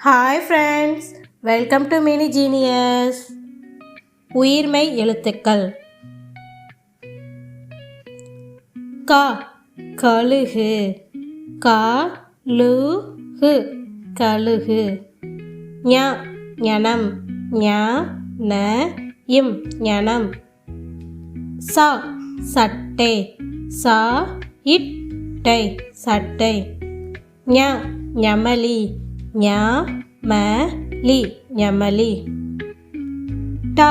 Hi friends, welcome to mini genius. உயிர்மெய் எழுத்துக்கள். க கழுகு, கழுகு கழுகு. ஞ ஞனம், ஞ ந இம் ஞனம். ச சட்டை, ச இட்டை சட்டை. ஞ ஞமலி, ஞ ம லி ஞமலி. ட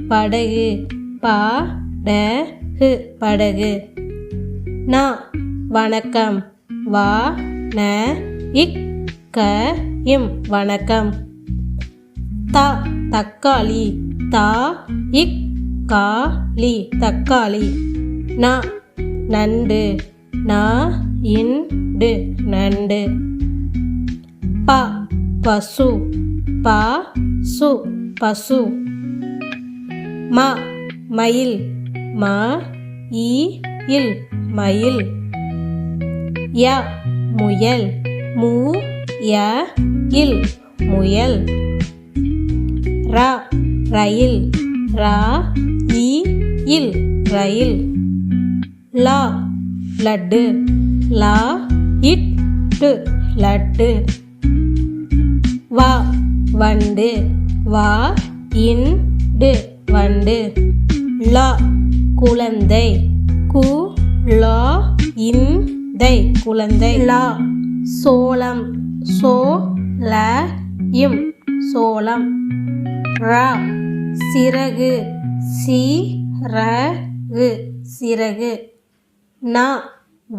படகு, ப ட ஹு படகு. ந வணக்கம், வ ந இக் க இம் வணக்கம். த தக்காளி, த இக் கா லி தக்காளி. ந நண்டு, ந இண்டு நண்டு. ப பசு, ப சு பசு. ம மயில், ம இல் மயில். ய முயல், மு ய இல் முயல். ர ரயில், ர இல் ரயில். ல லட்டு, ல இட்டு லட்டு. வ வண்டு, வ இண்டு வண்டு. ல குழந்தை, கு ல இந்தை குழந்தை. ல சோளம், சோ ல இம் சோளம். ர சிறகு, சிறகு சிறகு. ந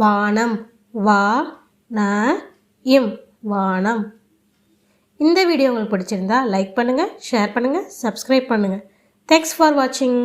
வானம், வா ந இம் வானம். இந்த வீடியோ உங்களுக்கு பிடிச்சிருந்தா லைக் பண்ணுங்கள், ஷேர் பண்ணுங்கள், சப்ஸ்கிரைப் பண்ணுங்கள். தேங்க்ஸ் ஃபார் வாட்சிங்.